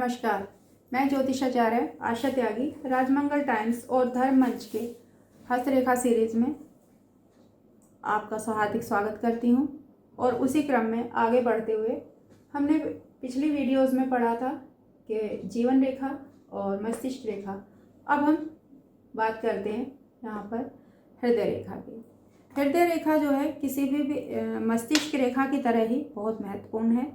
नमस्कार, मैं ज्योतिषाचार्य आशा त्यागी राजमंगल टाइम्स और धर्म मंच के हस्तरेखा सीरीज में आपका हार्दिक स्वागत करती हूं। और उसी क्रम में आगे बढ़ते हुए हमने पिछली वीडियोस में पढ़ा था कि जीवन रेखा और मस्तिष्क रेखा। अब हम बात करते हैं यहाँ पर हृदय रेखा की। हृदय रेखा जो है किसी भी मस्तिष्क रेखा की तरह ही बहुत महत्वपूर्ण है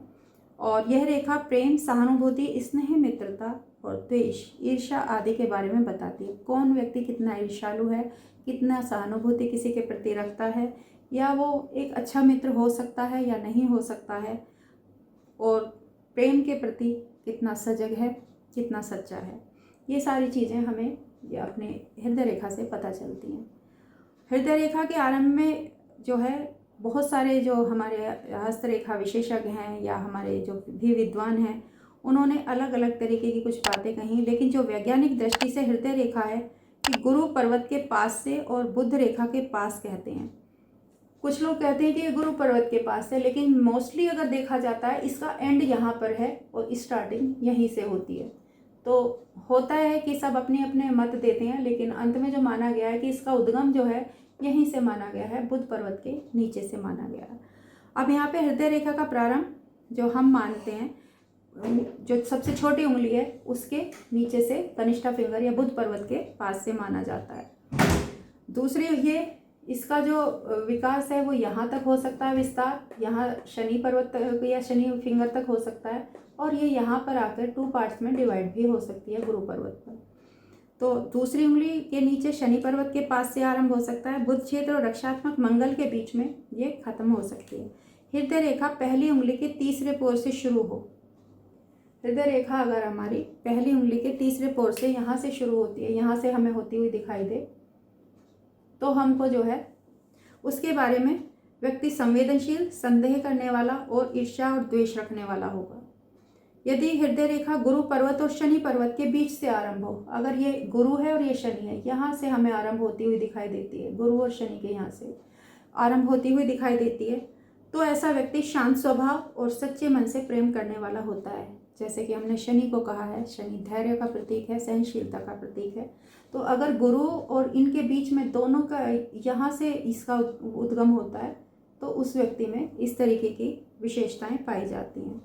और यह रेखा प्रेम, सहानुभूति, स्नेह, मित्रता और द्वेष, ईर्ष्या आदि के बारे में बताती है। कौन व्यक्ति कितना ईर्ष्यालु है, कितना सहानुभूति किसी के प्रति रखता है, या वो एक अच्छा मित्र हो सकता है या नहीं हो सकता है, और प्रेम के प्रति कितना सजग है, कितना सच्चा है। ये सारी चीज़ें हमें ये अपने हृदय रेखा से पता चलती हैं। हृदय रेखा के आरंभ में जो है बहुत सारे जो हमारे हस्तरेखा विशेषज्ञ हैं या हमारे जो भी विद्वान हैं, उन्होंने अलग अलग तरीके की कुछ बातें कही, लेकिन जो वैज्ञानिक दृष्टि से हृदय रेखा है कि गुरु पर्वत के पास से और बुध रेखा के पास कहते हैं। कुछ लोग कहते हैं कि ये गुरु पर्वत के पास है, लेकिन मोस्टली अगर देखा जाता है इसका एंड यहाँ पर है और स्टार्टिंग यहीं से होती है। तो होता है कि सब अपने अपने मत देते हैं, लेकिन अंत में जो माना गया है कि इसका उद्गम जो है यहीं से माना गया है, बुध पर्वत के नीचे से माना गया है। अब यहाँ पे हृदय रेखा का प्रारंभ जो हम मानते हैं, जो सबसे छोटी उंगली है उसके नीचे से कनिष्ठा फिंगर या बुध पर्वत के पास से माना जाता है। दूसरी ये इसका जो विकास है वो यहाँ तक हो सकता है, विस्तार यहाँ शनि पर्वत तक या शनि फिंगर तक हो सकता है, और ये यहाँ पर आकर 2 पार्ट्स में डिवाइड भी हो सकती है गुरु पर्वत पर। तो दूसरी उंगली के नीचे शनि पर्वत के पास से आरंभ हो सकता है, बुध क्षेत्र और रक्षात्मक मंगल के बीच में ये खत्म हो सकती है। हृदय रेखा पहली उंगली के तीसरे पोर से शुरू हो। हृदय रेखा अगर हमारी पहली उंगली के तीसरे पोर से यहाँ से शुरू होती है, यहाँ से हमें होती हुई दिखाई दे, तो हमको जो है उसके बारे में व्यक्ति संवेदनशील, संदेह करने वाला और ईर्ष्या और द्वेष रखने वाला होगा। यदि हृदय रेखा गुरु पर्वत और शनि पर्वत के बीच से आरंभ हो, अगर ये गुरु है और ये शनि है, यहाँ से हमें आरंभ होती हुई दिखाई देती है, गुरु और शनि के यहाँ से आरंभ होती हुई दिखाई देती है, तो ऐसा व्यक्ति शांत स्वभाव और सच्चे मन से प्रेम करने वाला होता है। जैसे कि हमने शनि को कहा है, शनि धैर्य का प्रतीक है, सहनशीलता का प्रतीक है। तो अगर गुरु और इनके बीच में दोनों का यहाँ से इसका उद्गम होता है, तो उस व्यक्ति में इस तरीके की विशेषताएं पाई जाती हैं।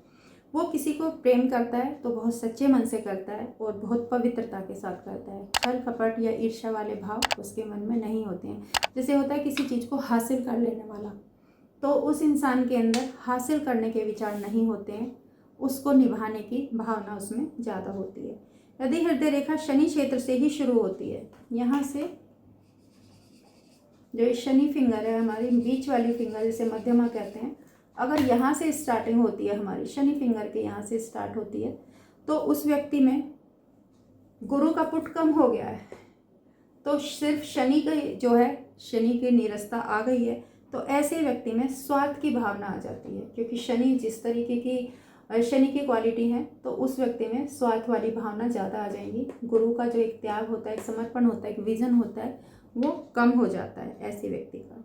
वो किसी को प्रेम करता है तो बहुत सच्चे मन से करता है और बहुत पवित्रता के साथ करता है। छल कपट या ईर्ष्या वाले भाव उसके मन में नहीं होते हैं। जैसे होता है किसी चीज़ को हासिल कर लेने वाला, तो उस इंसान के अंदर हासिल करने के विचार नहीं होते हैं, उसको निभाने की भावना उसमें ज़्यादा होती है। यदि हृदय रेखा शनि क्षेत्र से ही शुरू होती है, यहाँ से जो शनि फिंगर है, हमारी बीच वाली फिंगर जिसे मध्यमा कहते हैं, अगर यहाँ से स्टार्टिंग होती है, हमारी शनि फिंगर के यहाँ से स्टार्ट होती है, तो उस व्यक्ति में गुरु का पुट कम हो गया है, तो सिर्फ शनि का जो है, शनि की नीरसता आ गई है, तो ऐसे व्यक्ति में स्वार्थ की भावना आ जाती है। क्योंकि शनि जिस तरीके की शनि की क्वालिटी है, तो उस व्यक्ति में स्वार्थ वाली भावना ज़्यादा आ जाएगी। गुरु का जो एक त्याग होता है, एक समर्पण होता है, एक विजन होता है, वो कम हो जाता है ऐसे व्यक्ति का,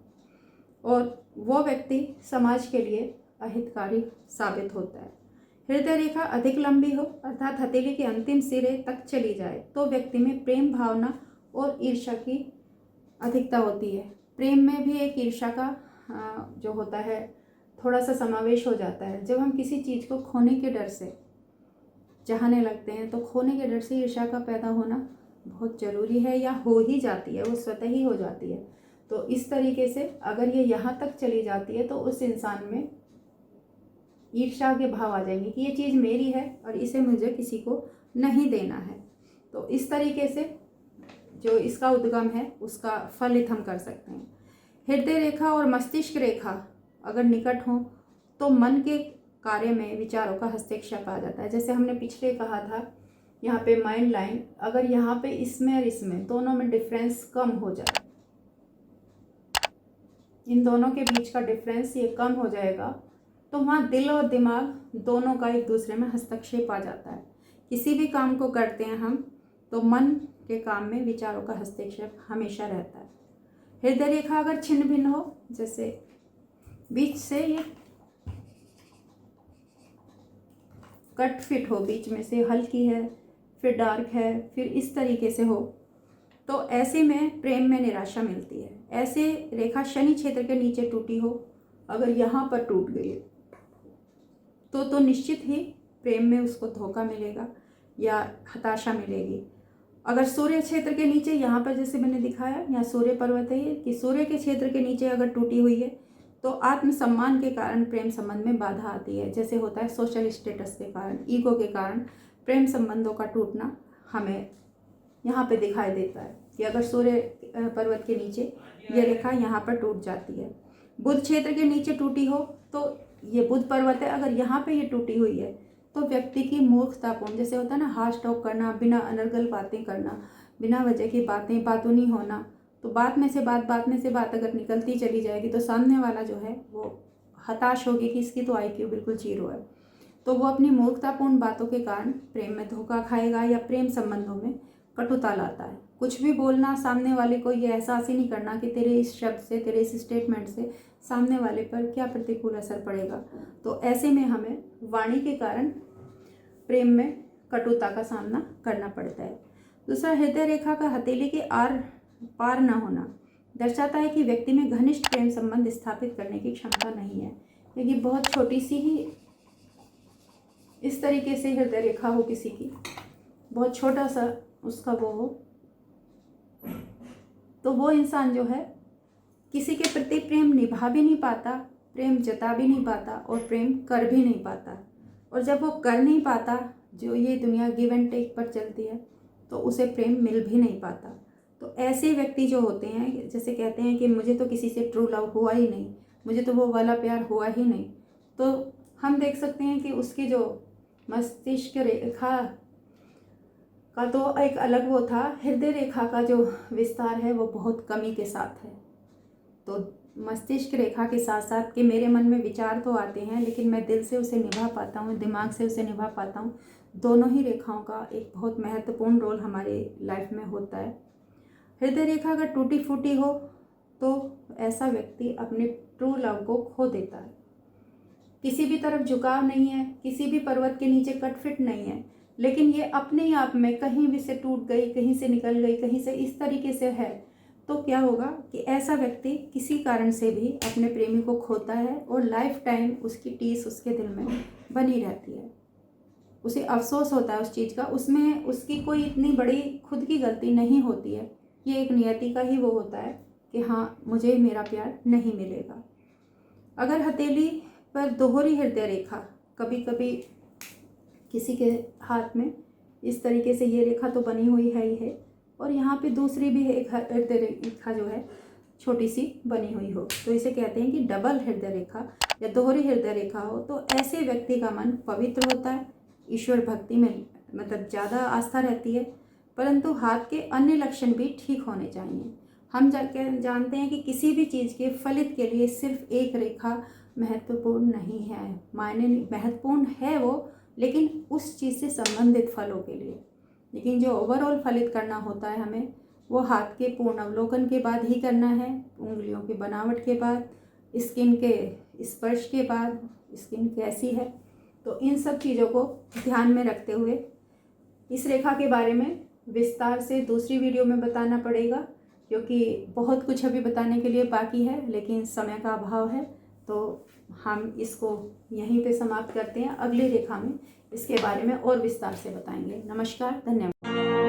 और वो व्यक्ति समाज के लिए अहितकारी साबित होता है। हृदय रेखा अधिक लंबी हो, अर्थात हथेली के अंतिम सिरे तक चली जाए, तो व्यक्ति में प्रेम भावना और ईर्ष्या की अधिकता होती है। प्रेम में भी एक ईर्ष्या का जो होता है थोड़ा सा समावेश हो जाता है। जब हम किसी चीज़ को खोने के डर से चाहने लगते हैं, तो खोने के डर से ईर्ष्या का पैदा होना बहुत ज़रूरी है, या हो ही जाती है, वो स्वतः ही हो जाती है। तो इस तरीके से अगर ये यहाँ तक चली जाती है, तो उस इंसान में ईर्ष्या के भाव आ जाएंगे कि ये चीज़ मेरी है और इसे मुझे किसी को नहीं देना है। तो इस तरीके से जो इसका उद्गम है उसका फलित हम कर सकते हैं। हृदय रेखा और मस्तिष्क रेखा अगर निकट हो, तो मन के कार्य में विचारों का हस्तक्षेप आ जाता है। जैसे हमने पिछले कहा था, यहाँ पे माइंड लाइन, अगर यहाँ पे इसमें और इसमें दोनों में डिफरेंस कम हो जाए, इन दोनों के बीच का डिफरेंस ये कम हो जाएगा, तो वहाँ दिल और दिमाग दोनों का एक दूसरे में हस्तक्षेप आ जाता है। किसी भी काम को करते हैं हम, तो मन के काम में विचारों का हस्तक्षेप हमेशा रहता है। हृदय रेखा अगर छिन्न भिन्न हो, जैसे बीच से ये कट फिट हो, बीच में से हल्की है फिर डार्क है फिर इस तरीके से हो, तो ऐसे में प्रेम में निराशा मिलती है। ऐसे रेखा शनि क्षेत्र के नीचे टूटी हो, अगर यहाँ पर टूट गई तो निश्चित ही प्रेम में उसको धोखा मिलेगा या हताशा मिलेगी। अगर सूर्य क्षेत्र के नीचे यहाँ पर जैसे मैंने दिखाया, यहाँ सूर्य पर्वत है कि सूर्य के क्षेत्र के नीचे अगर टूटी हुई है तो आत्मसम्मान के कारण प्रेम संबंध में बाधा आती है। जैसे होता है सोशल स्टेटस के कारण, ईगो के कारण प्रेम संबंधों का टूटना हमें यहाँ पे दिखाई देता है कि अगर सूर्य पर्वत के नीचे ये रेखा यहाँ पर टूट जाती है। बुध क्षेत्र के नीचे टूटी हो तो ये बुध पर्वत है, अगर यहाँ पे ये टूटी हुई है तो व्यक्ति की मूर्खतापूर्ण, जैसे होता है ना हाश टॉक करना, बिना अनर्गल बातें करना, बिना वजह की बातों नहीं होना, तो बात में से बात अगर निकलती चली जाएगी तो सामने वाला जो है वो हताश होगी कि इसकी तो IQ बिल्कुल 0 है। तो वो अपनी मूर्खतापूर्ण बातों के कारण प्रेम में धोखा खाएगा या प्रेम संबंधों में कटुता लाता है। कुछ भी बोलना, सामने वाले को ये एहसास ही नहीं करना कि तेरे इस शब्द से, तेरे इस स्टेटमेंट से सामने वाले पर क्या प्रतिकूल असर पड़ेगा। तो ऐसे में हमें वाणी के कारण प्रेम में कटुता का सामना करना पड़ता है। दूसरा, हृदय रेखा का हथेली के आर पार न होना दर्शाता है कि व्यक्ति में घनिष्ठ प्रेम संबंध स्थापित करने की क्षमता नहीं है। क्योंकि बहुत छोटी सी ही इस तरीके से हृदय रेखा हो किसी की, बहुत छोटा सा उसका वो हो, तो वो इंसान जो है किसी के प्रति प्रेम निभा भी नहीं पाता, प्रेम जता भी नहीं पाता और प्रेम कर भी नहीं पाता। और जब वो कर नहीं पाता, जो ये दुनिया गिव एंड टेक पर चलती है, तो उसे प्रेम मिल भी नहीं पाता। तो ऐसे व्यक्ति जो होते हैं, जैसे कहते हैं कि मुझे तो किसी से ट्रू लव हुआ ही नहीं, मुझे तो वो वाला प्यार हुआ ही नहीं, तो हम देख सकते हैं कि उसकी जो मस्तिष्क रेखा का तो एक अलग वो था, हृदय रेखा का जो विस्तार है वो बहुत कमी के साथ है। तो मस्तिष्क रेखा के साथ साथ कि मेरे मन में विचार तो आते हैं लेकिन मैं दिल से उसे निभा पाता हूँ, दिमाग से उसे निभा पाता हूँ, दोनों ही रेखाओं का एक बहुत महत्वपूर्ण रोल हमारे लाइफ में होता है। हृदय रेखा अगर टूटी फूटी हो तो ऐसा व्यक्ति अपने ट्रू लव को खो देता है। किसी भी तरफ झुकाव नहीं है, किसी भी पर्वत के नीचे कटफिट नहीं है, लेकिन ये अपने आप में कहीं भी से टूट गई, कहीं से निकल गई, कहीं से इस तरीके से है, तो क्या होगा कि ऐसा व्यक्ति किसी कारण से भी अपने प्रेमी को खोता है और लाइफ टाइम उसकी टीस उसके दिल में बनी रहती है। उसे अफसोस होता है उस चीज़ का, उसमें उसकी कोई इतनी बड़ी खुद की गलती नहीं होती है, ये एक नियति का ही वो होता है कि हाँ मुझे मेरा प्यार नहीं मिलेगा। अगर हथेली पर दोहरी हृदय रेखा, कभी कभी किसी के हाथ में इस तरीके से ये रेखा तो बनी हुई है ही है, और यहाँ पे दूसरी भी एक हृदय रेखा जो है छोटी सी बनी हुई हो, तो इसे कहते हैं कि डबल हृदय रेखा या दोहरी हृदय रेखा हो, तो ऐसे व्यक्ति का मन पवित्र होता है, ईश्वर भक्ति में मतलब ज़्यादा आस्था रहती है, परंतु हाथ के अन्य लक्षण भी ठीक होने चाहिए। हम जानते हैं कि किसी भी चीज़ के फलित के लिए सिर्फ एक रेखा महत्वपूर्ण नहीं है, मायने महत्वपूर्ण है वो, लेकिन उस चीज़ से संबंधित फलों के लिए। लेकिन जो ओवरऑल फलित करना होता है हमें, वो हाथ के पूर्ण अवलोकन के बाद ही करना है, उंगलियों की बनावट के बाद, स्किन के स्पर्श के बाद, स्किन कैसी है, तो इन सब चीज़ों को ध्यान में रखते हुए इस रेखा के बारे में विस्तार से दूसरी वीडियो में बताना पड़ेगा, क्योंकि बहुत कुछ अभी बताने के लिए बाकी है, लेकिन समय का अभाव है, तो हम इसको यहीं पे समाप्त करते हैं। अगली रेखा में इसके बारे में और विस्तार से बताएंगे। नमस्कार, धन्यवाद।